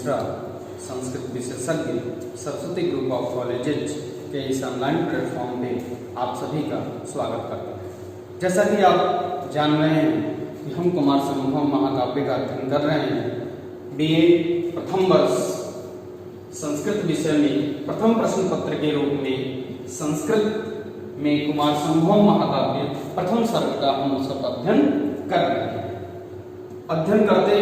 मिश्रा, संस्कृत विशेषज्ञ, Saraswati group of colleges के इस ऑनलाइन प्लेटफॉर्म में आप सभी का स्वागत करते हैं। जैसा कि आप जान रहे हैं कि हम कुमार संभव महाकाव्य का अध्ययन कर रहे हैं। बीए प्रथम वर्ष संस्कृत विषय में प्रथम प्रश्न पत्र के रूप में संस्कृत में कुमार संभव महाकाव्य प्रथम सर्ग का हम उसका अध्ययन कर रहे हैं। अध्ययन करते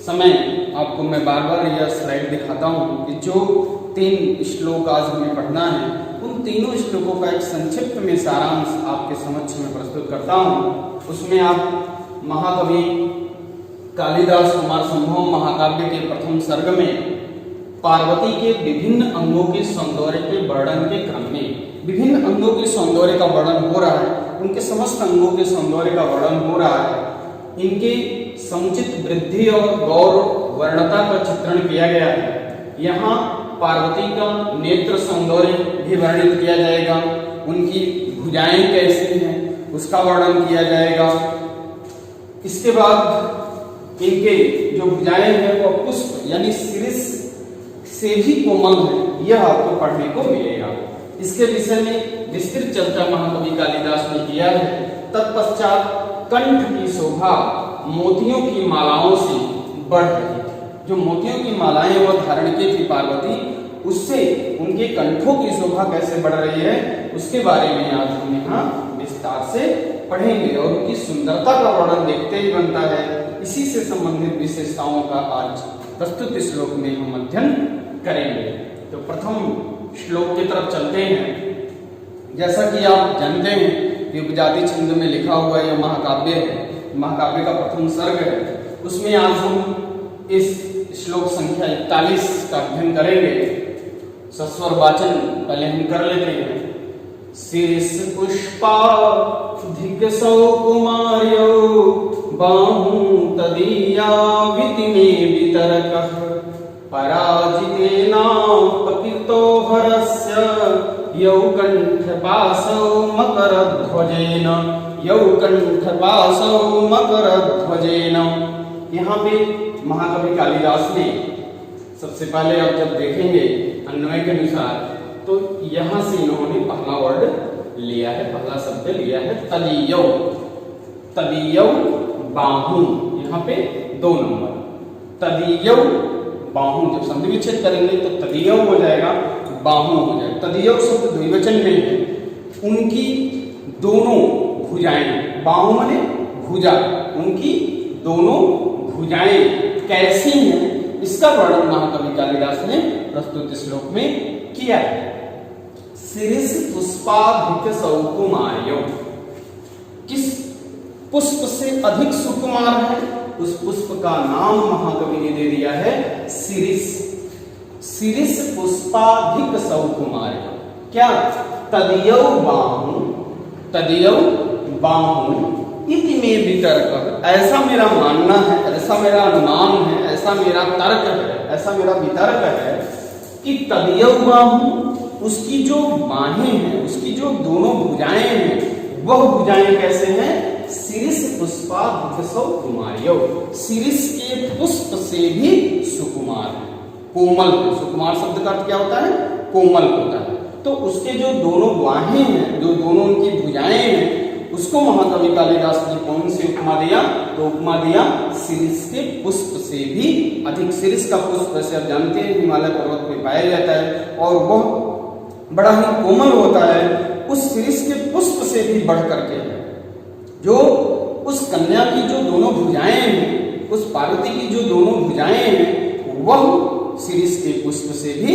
समय आपको मैं बार बार यह स्लाइड दिखाता हूँ कि जो 3 श्लोक आज हमें पढ़ना है, उन तीनों श्लोकों का एक संक्षिप्त में सारांश आपके समक्ष में प्रस्तुत करता हूँ। उसमें आप महाकवि कालिदास कुमार संभव महाकाव्य के प्रथम सर्ग में पार्वती के विभिन्न अंगों के सौंदर्य के वर्णन के क्रम में विभिन्न अंगों के सौंदर्य का वर्णन हो रहा है, उनके समस्त अंगों के सौंदर्य का वर्णन हो रहा है। इनके समुचित वृद्धि और गौर वर्णता का चित्रण किया गया है। यहाँ पार्वती का नेत्र सौंदर्य भी वर्णित किया जाएगा, उनकी भुजाएं कैसी हैं उसका वर्णन किया जाएगा। इसके बाद इनके जो भुजाएं हैं वो पुष्प यानी शीर्ष से भी कोमल है, यह आपको पढ़ने को मिलेगा। इसके विषय में विस्तृत चर्चा महाकवि कालिदास ने किया है। तत्पश्चात कंठ की शोभा मोतियों की मालाओं से बढ़ रही थी। जो मोतियों की मालाएं वो धारण की थी पार्वती, उससे उनके कंठों की शोभा कैसे बढ़ रही है उसके बारे में आज हम यहाँ विस्तार से पढ़ेंगे और उनकी सुंदरता का वर्णन देखते ही बनता है। इसी से संबंधित विशेषताओं का आज प्रस्तुत श्लोक में हम अध्ययन करेंगे। तो प्रथम श्लोक की तरफ चलते हैं। जैसा कि आप जानते हैं कि उपजाति छंद में लिखा हुआ यह महाकाव्य है, महाकाव्य का प्रथम सर्ग है। उसमें आज हम इस श्लोक संख्या 41 का अध्ययन करेंगे। सस्वर वाचन पहले हम कर लेते हैं। शीर्ष पुष्पाधिक सौकुमार्यो बाहु तदीया वितिमे वितरकः पराजितेना पतितो हरस्य यौ कंठपासौ मकरध्वजेन यौ कंठपासौ मकरध्वजेन। यहाँ पे महाकवि कालिदास ने सबसे पहले आप जब देखेंगे अन्वय के अनुसार तो यहाँ से इन्होंने पहला वर्ड लिया है, पहला शब्द लिया है तदीयौ। तदीयौ बाहु, यहाँ पे 2 नंबर तदीयौ बाहु। जब संधि विच्छेद करेंगे तो तदीयौ हो जाएगा, बाहु हो जाएगा। तदीयौ शब्द द्विवचन में है। उनकी दोनों भुजाएं, बाहु माने भुजा, उनकी दोनों भुजाएं कैसी हैं इसका वर्णन महाकवि कालिदास ने प्रस्तुत श्लोक में किया है। शीर्ष पुष्पाधिक सौकुमार्यो, किस पुष्प से अधिक सुकुमार है उस पुष्प का नाम महाकवि ने दे दिया है शीर्ष। शीर्ष पुष्पाधिक सौकुमार्यो, क्या तदीयौ बाहु, तदीयौ बाहु इति मे वितर्क। ऐसा मेरा मानना है, ऐसा मेरा अनुमान है, ऐसा मेरा तर्क है, ऐसा मेरा वितर्क है कि तदीयौ बाहु, उसकी जो बाहें हैं, उसकी जो दोनों भुजाएं हैं, वह भुजाएं कैसे हैं? शीर्ष पुष्पाधिक सौकुमार्यो, शीर्ष के पुष्प से भी सुकुमार है, कोमल है। सुकुमार शब्द का अर्थ क्या होता है? कोमल होता है। तो उसके जो दोनों बाहें हैं, जो दोनों उनकी भुजाएं हैं, उसको महाकवि कालिदास ने कौन सी उपमा दिया? तो उपमा दिया शीर्ष के पुष्प से भी अधिक। शीर्ष का पुष्प वैसे आप जानते हैं हिमालय पर्वत में पाया जाता है और वह बड़ा ही कोमल होता है। उस शीर्ष के पुष्प से भी बढ़ करके जो उस कन्या की जो दोनों भुजाएं हैं, उस पार्वती की जो दोनों भुजाएं हैं, वह शीर्ष के पुष्प से भी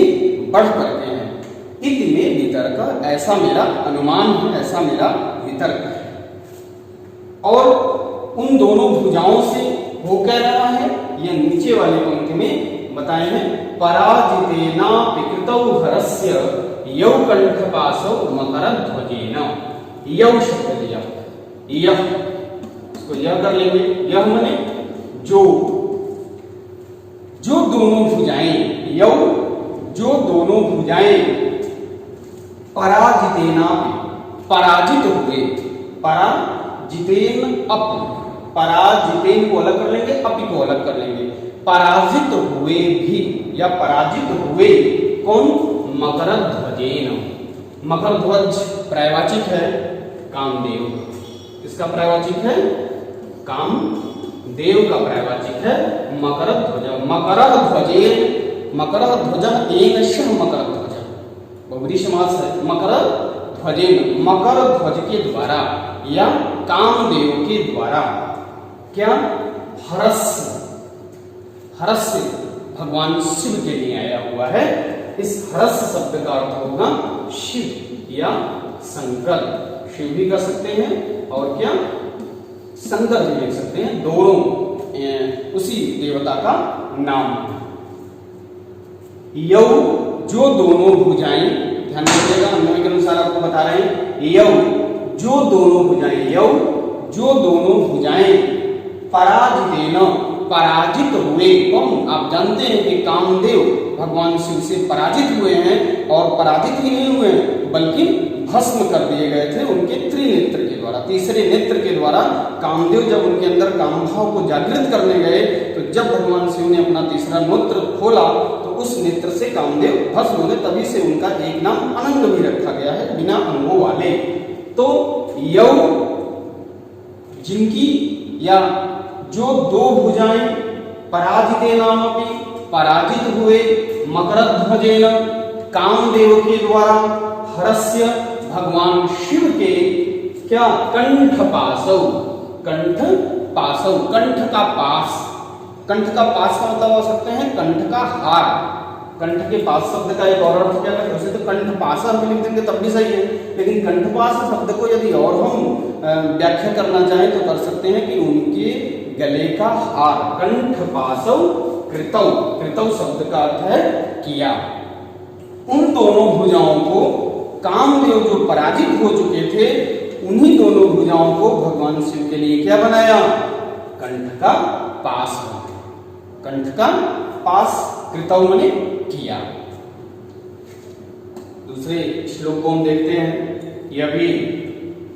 बढ़ करके हैं। इति मे वितर्क, ऐसा मेरा अनुमान है, ऐसा मेरा वितर्क है। और उन दोनों भुजाओं से हो क्या रहा है, यह नीचे वाली पंक्ति में बताए हैं। पराजितेना विकृतौ हरस्य यौ कंठपासौ मकरध्वजेन। यौ शब्द दिया, यह, इसको यह कर लेंगे। यह माने जो, जो दोनों भुजाएं, यौ जो दोनों भुजाएं पराजितेना, पराजित हुए, पराजितेन अप, पराजितेन को अलग कर लेंगे, अपि को अलग कर लेंगे। पराजित हुए भी या पराजित हुए कौन? मकरध्वजेन। मकरध्वज पर्यायवाचक है कामदेव। किसका पर्यायवाचक है? कामदेव का पर्यायवाचक है मकरध्वज। मकरध्वजेन, मकरध्वज एकश मकरध्वज, बहुब्रीहि समास है। मकरध्वजेन, मकर ध्वज के द्वारा या कामदेव के द्वारा क्या? हरस, हरस भगवान शिव के लिए आया हुआ है। इस हरस शब्द का अर्थ होगा शिव या शंकर। शिव भी कर सकते हैं और क्या शंकर भी लिख सकते हैं, दोनों उसी देवता का नाम है। यौ जो दोनों भुजाएं, ध्यान रखिएगा अन्वय के अनुसार आपको बता रहे हैं। यौ जो दोनों भुजाएं, यौ जो दोनों भुजाएं पराजितेन पराजित हुए। कौन? आप जानते हैं कि कामदेव भगवान शिव से पराजित हुए हैं और पराजित ही नहीं हुए बल्कि भस्म कर दिए गए थे उनके त्रिनेत्र के द्वारा, तीसरे नेत्र के द्वारा। कामदेव जब उनके अंदर काम भाव को जागृत करने गए तो जब भगवान शिव ने अपना तीसरा नेत्र खोला तो उस नेत्र से कामदेव भस्म हो गए। तभी से उनका एक नाम अनंग भी रखा गया है, बिना अंगों वाले। तो यौ जिनकी या जो दो भुजाएं पराजिते नामपि पराजित हुए मकरध्वजेन कामदेव के द्वारा हरस्य भगवान शिव के क्या? कंठ पासौ, कंठ पासौ, कंठ का पास। कंठ का पास का मतलब हो सकते हैं कंठ का हार। कंठ के पास शब्द का एक और अर्थ क्या है? वैसे तो कंठ पास हम लिख देंगे तब भी सही है, लेकिन कंठ पास शब्द को यदि और हम व्याख्या करना चाहें तो कर सकते हैं कि उनके गले का हार। कंठ पासौ कृतौ, कृतौ शब्द का अर्थ है किया। उन दोनों भुजाओं को कामदेव जो पराजित हो चुके थे, उन्हीं दोनों भुजाओं को भगवान शिव के लिए क्या बनाया? कंठ का पास बनाया। कंठ का पास कृतौ माने किया। दूसरे श्लोक को हम देखते हैं। यह भी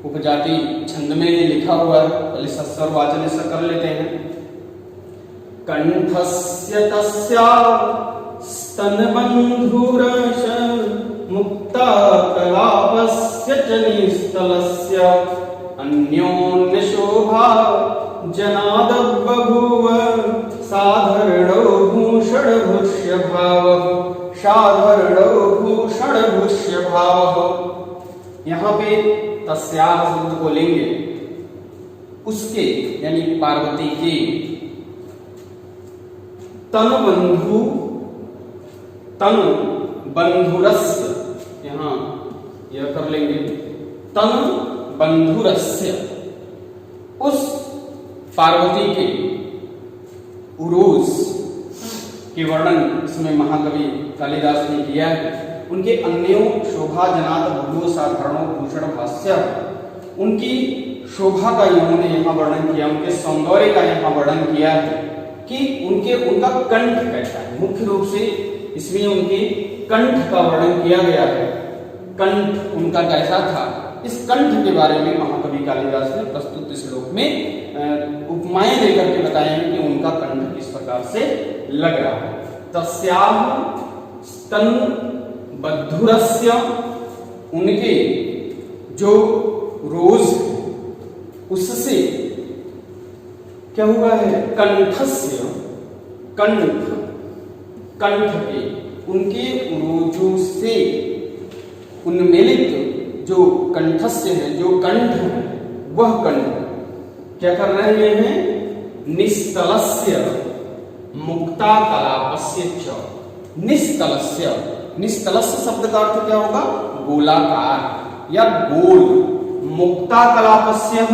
उपजाति छंद में ये लिखा हुआ है, पहले सस्वर वाचन इसका कर लेते हैं। कंठस्य तस्या स्तनबन्धुरश मुक्ता कलापस्य च निस्तलस्य अन्योन्य शोभा जनाद बभूव साधारणो भूषणभूष्य भावः, साधारणो भूषणभूष्य भावः। यहाँ पे तस्याः शब्द को लेंगे, उसके यानी पार्वती के तन बंधु, तन बंधुरस्य, यहाँ यह कर लेंगे तन बंधुरस्य, उस पार्वती के उरूस के वर्णन इसमें महाकवि कालिदास ने किया है। उनके अन्यो शोभा जनात बभूव साधारणो भूषण भाष्य, उनकी शोभा का इन्होंने यहाँ वर्णन किया, उनके सौंदर्य का यहाँ वर्णन किया है कि उनका कंठ कैसा है। मुख्य रूप से इसमें उनके कंठ का वर्णन किया गया है। कंठ उनका कैसा था, इस कंठ के बारे में महाकवि कालिदास ने प्रस्तुत श्लोक में उपमाएं देकर के बताए हैं कि उनका कंठ किस प्रकार से लग रहा है। तस्याह स्तन बद्धुरस्य, उनके जो रोज उससे क्या हुआ है? कंठस्य, कंठ, कंठ के उनके रोजों से उन्मेलित जो कंठस्य है, जो कंठ है, वह कंठ क्या कर रहे हैं? निस्तलस्य मुक्ता कलापस्य च, निस्तलस्य, निस्तलस्य शब्द का अर्थ क्या होगा? गोलाकार या गोल। मुक्ता कलापस्य,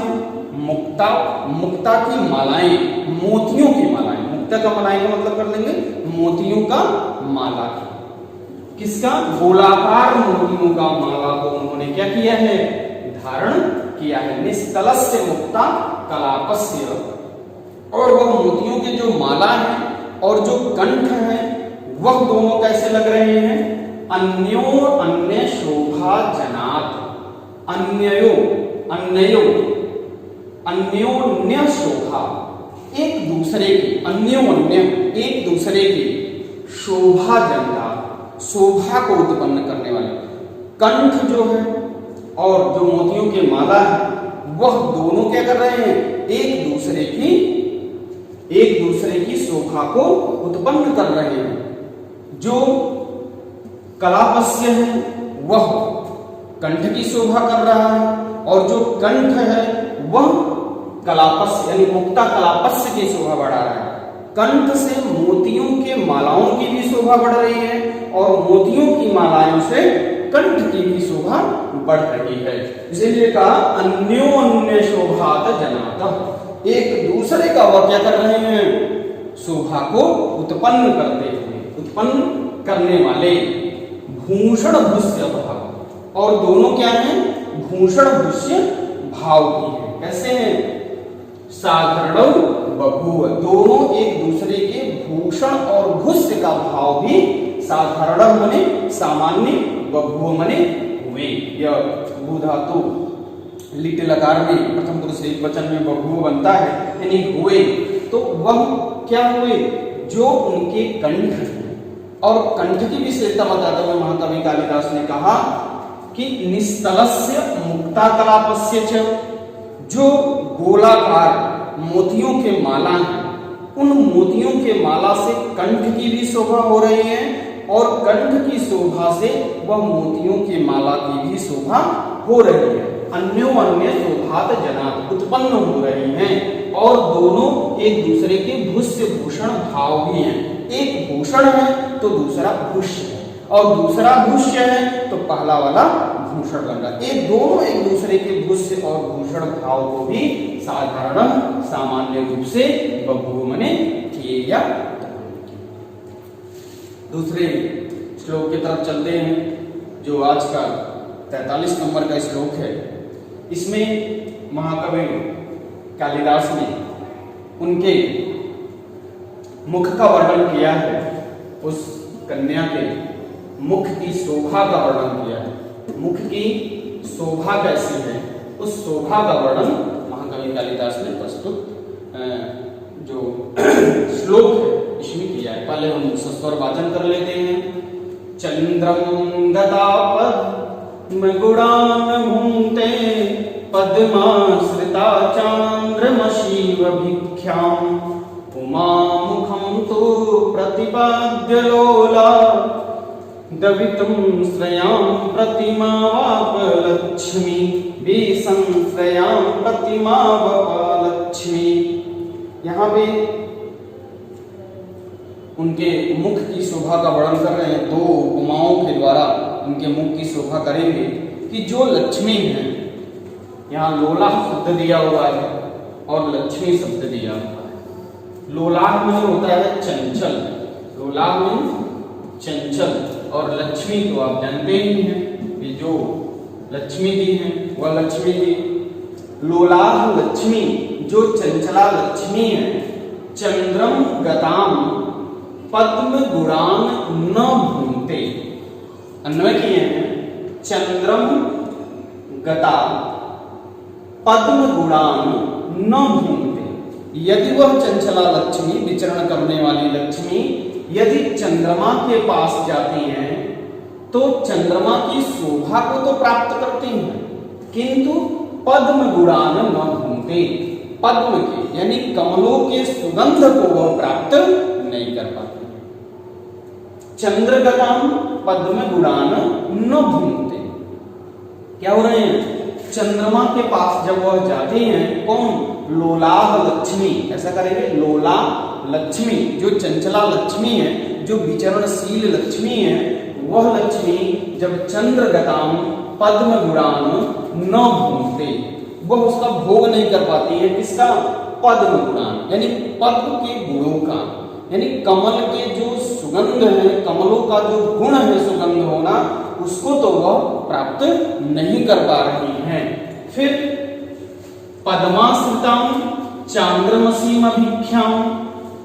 मुक्ता, मुक्ता की मालाएं, मोतियों की मालाएं, मुक्ता का मालाएं का मतलब कर लेंगे मोतियों का माला। किसका? गोलाकार मोतियों का माला को उन्होंने क्या किया है? धारण किया है। निस्तलस्य मुक्ता कलापस्य, और वह मोतियों के जो माला है और जो कंठ है वह दोनों कैसे लग रहे हैं? अन्यो अन्य शोभा जनात, अन्यो अन्यो अन्योन्य शोभा, एक दूसरे की अन्योन्य एक दूसरे की शोभा जनता, शोभा को उत्पन्न करने वाले कंठ जो है और जो मोतियों के माला है वह दोनों क्या कर रहे हैं, एक दूसरे की शोभा को उत्पन्न कर रहे हैं। जो कलापस्य है वह कंठ की शोभा कर रहा है और जो कंठ है वह कलापस्य यानी मुक्ता कलापस्य की शोभा बढ़ा रहा है। कंठ से मोतियों के मालाओं की भी शोभा बढ़ रही है और मोतियों की मालाओं से कंठ की भी शोभा बढ़ रही है। इसीलिए कहा अन्योन्य शोभात जनात, एक दूसरे का वह क्या कर रहे हैं, शोभा को उत्पन्न करते हुए, उत्पन्न करने वाले। भूषण भूष्य भाव, और दोनों क्या हैं, भूषण भूष्य भाव की है। कैसे हैं, साधारण बभूव, दोनों एक दूसरे के भूषण और भूष्य का भाव भी साधारण मने सामान्य, बभूव मने हुए। यह भू धातु लिट लकार में प्रथम पुरुष एकवचन में बभूव बनता है यानी हुए। तो वह क्या हुए, जो उनके कंठ और कंठ की विशेषता बताते हुए महाकवि कालिदास ने कहा कि निस्तलस्य मुक्ता कलापस्य च, जो गोलाकार मोतियों के माला हैं उन मोतियों के माला से कंठ की भी शोभा हो रही है और कंठ की शोभा से वह मोतियों के माला की भी शोभा हो रही है। अन्योन्य शोभात जनात, उत्पन्न हो रही हैं और दोनों एक दूसरे के भूष्य भूषण भाव भी हैं। एक भूषण है तो दूसरा भूष्य है और दूसरा भूष्य है तो पहला वाला भूषण बन रहा है। ये दोनों एक दूसरे के भूष्य और भूषण भाव को भी साधारण सामान्य रूप से बभूव मने किए या दूसरे श्लोक की तरफ चलते हैं, जो आज का 43 नंबर का श्लोक है। इसमें महाकवि कालिदास ने उनके मुख का वर्णन किया है, उस कन्या के मुख की शोभा का वर्णन किया है। मुख की शोभा कैसी है, उस शोभा का वर्णन महाकवि कालिदास ने प्रस्तुत जो श्लोक है इसमें किया है। पहले हम सस्वर वाचन कर लेते हैं। चंद्रम गतापद्म गुणान भूंते पद्माश्रिता चांद्रमशीव भिख्याम उमा मुखम तो प्रतिपाद्य लोला दवितुम श्रयाम प्रतिमा वाप लक्ष्मी विसंश्रयाम प्रतिमा वाप लक्ष्मी। यहाँ पे उनके मुख की शोभा का वर्णन कर रहे हैं। दो उपमाओं के द्वारा उनके मुख की शोभा करेंगे कि जो लक्ष्मी है, यहाँ लोला शब्द दिया हुआ है और लक्ष्मी शब्द दिया हुआ है। लोला में होता है चंचल, लोला में चंचल और लक्ष्मी तो आप जानते ही हैं कि जो लक्ष्मी दी है वह लक्ष्मी दी। लोलाह लक्ष्मी जो चंचला लक्ष्मी है। चंद्रम गताम पद्म गुणान न भूंते, अन्वय किए हैं। चंद्रम गता पद्म गुणान न भूंते, यदि वह चंचला लक्ष्मी विचरण करने वाली लक्ष्मी यदि चंद्रमा के पास जाती हैं तो चंद्रमा की शोभा को तो प्राप्त करती हैं, किंतु पद्म गुणान न भूंते, पद्म के यानी कमलों के सुगंध को वह प्राप्त नहीं कर पाती। चंद्रगताम पद्म गुणान न भूंते, क्या हो रहे हैं, चंद्रमा के पास जब वह जाती हैं, कौन, लोलाह लक्ष्मी, ऐसा करेंगे, लोला लक्ष्मी जो चंचला लक्ष्मी है, जो विचरणशील लक्ष्मी है, वह लक्ष्मी जब चंद्रगताम पद्म गुणान न भूंते, वह उसका भोग नहीं कर पाती है। किसका, पद्म गुणान यानी पद्म के गुणों का, यानी कमल के जो सुगंध है, कमलों का जो गुण है सुगंध होना, उसको तो वह प्राप्त नहीं कर पा रही हैं। फिर पद्माश्रिताम चांद्रमसीम अभिख्याम,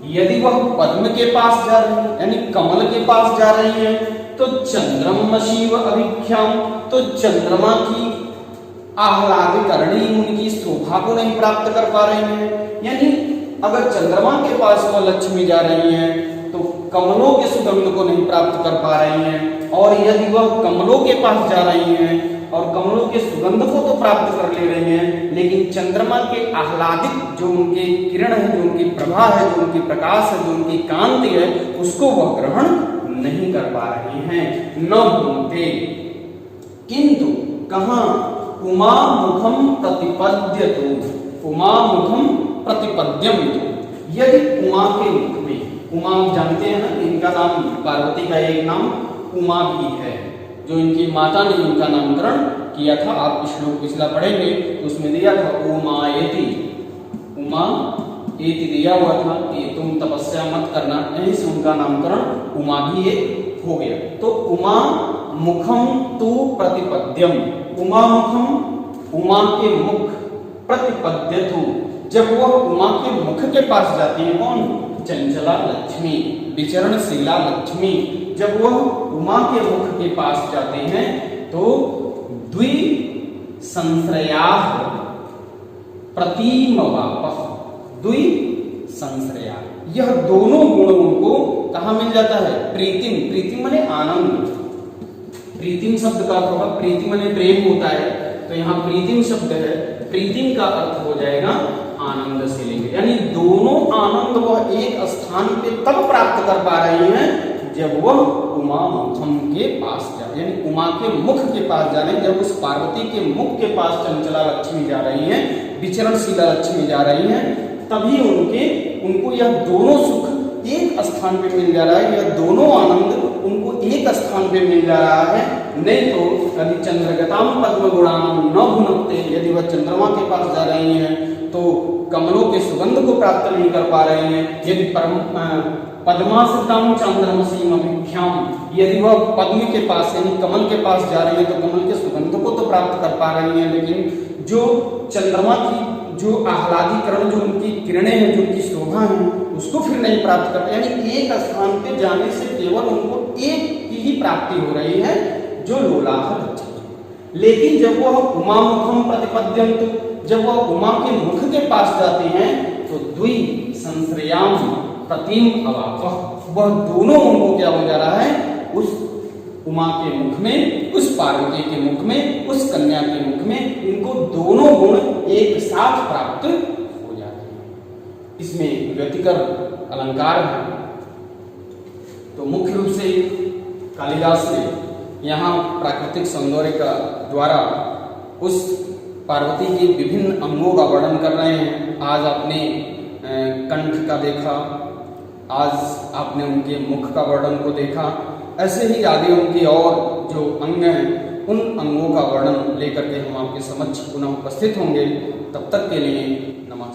यदि वह पद्म के पास जा रही है यानी कमल के पास जा रही है तो चंद्रमशीव अभिख्याम, तो चंद्रमा की आह्लादकरणी उनकी शोभा को नहीं प्राप्त कर पा रहे हैं। यानी अगर चंद्रमा के पास वह लक्ष्मी जा रही हैं तो कमलों के सुगंध को नहीं प्राप्त कर पा रही हैं, और यदि वह कमलों के पास जा रही हैं और कमलों के सुगंध को तो प्राप्त कर ले रही हैं, लेकिन चंद्रमा के आह्लादित जो उनके किरण है, जो उनकी प्रभा है, जो उनकी प्रकाश है, जो उनकी कांति है, उसको वह ग्रहण नहीं कर पा रही हैं। न भूमते किंतु कहाँ उमा मुखम प्रतिपद्यतु, उमा मुखम प्रतिपद्यम, यदि उमा के मुख में, उमा जानते हैं ना, इनका नाम पार्वती का एक नाम उमा भी है, जो इनकी माता ने इनका नामकरण किया था। आप श्लोक पिछला पढ़ेंगे तो उसमें दिया था उमायति, उमा एति दिया हुआ था कि तुम तपस्या मत करना, यहीं से उनका नामकरण उमा भी एक हो गया। तो उमा मुखम तु प्रतिपद्यम, उमा मुखम, उमा के मुख, प्रतिपद्यतु, जब वह उमा के मुख के पास जाती है, कौन? चंचला लक्ष्मी, विचरणशीला लक्ष्मी, जब वह उमा के मुख के पास जाते हैं तो द्वि संश्रया प्रतिमवापः, द्वि संश्रया, यह दोनों गुण उनको कहाँ मिल जाता है? प्रीतिम, प्रीतिम माने आनंद, प्रीतिम शब्द का अर्थ होगा, प्रीति माने प्रेम होता है, तो यहाँ प्रीतिम शब्द है, प्रीतिम का अर्थ हो जाएगा आनंद से लेंगे, यानी दोनों आनंद वह एक स्थान पे तब प्राप्त कर पा रही हैं जब वह उमा मुखम के पास जाए, यानी उमा के मुख के पास जा रहे हैं, जब उस पार्वती के मुख के पास चंचला लक्ष्मी जा रही हैं, विचरणशीला लक्ष्मी जा रही हैं, तभी उनको यह दोनों सुख एक स्थान पे मिल जा रहा है, यह दोनों आनंद उनको एक स्थान पे मिल जा रहा है। नहीं तो यदि चंद्रगताम पद्म गुणाम न भुनकते, यदि वह चंद्रमा के पास जा रही हैं तो कमलों के सुगंध को प्राप्त नहीं कर पा रही हैं। यदि पद्माश्रिताम चंद्रमसीम अभिख्याम, यदि वह पद्म के पास यानी कमल के पास जा रही है तो कमल के सुगंध को तो प्राप्त कर पा रही हैं, लेकिन जो चंद्रमा की जो आह्लादीकरण, जो उनकी किरणें हैं, जो उनकी शोभा है, उसको फिर नहीं प्राप्त करते, यानी एक स्थान पे जाने से केवल उनको एक की ही प्राप्ति हो रही है, जो लोलाह लक्ष्मी। लेकिन जब वह उमा मुखम प्रतिपद्यन्तु, जब वह उमा के मुख के पास जाते हैं तो द्वि संश्रयाम प्रतिम अवापः, वह दोनों उनको क्या हो जा रहा है? उस उमा के मुख में, उस पार्वती के मुख में, उस कन्या के मुख में, इनको दोनों गुण एक साथ प्राप्त हो जाते हैं। इसमें व्यतिकर अलंकार है। तो मुख्य रूप से कालिदास ने यहाँ प्राकृतिक सौंदर्य का द्वारा उस पार्वती के विभिन्न अंगों का वर्णन कर रहे हैं। आज आपने कंठ का देखा, आज आपने उनके मुख का वर्णन को देखा, ऐसे ही आगे उनके और जो अंग हैं उन अंगों का वर्णन लेकर के हम आपके समक्ष पुनः उपस्थित होंगे। तब तक के लिए नमः।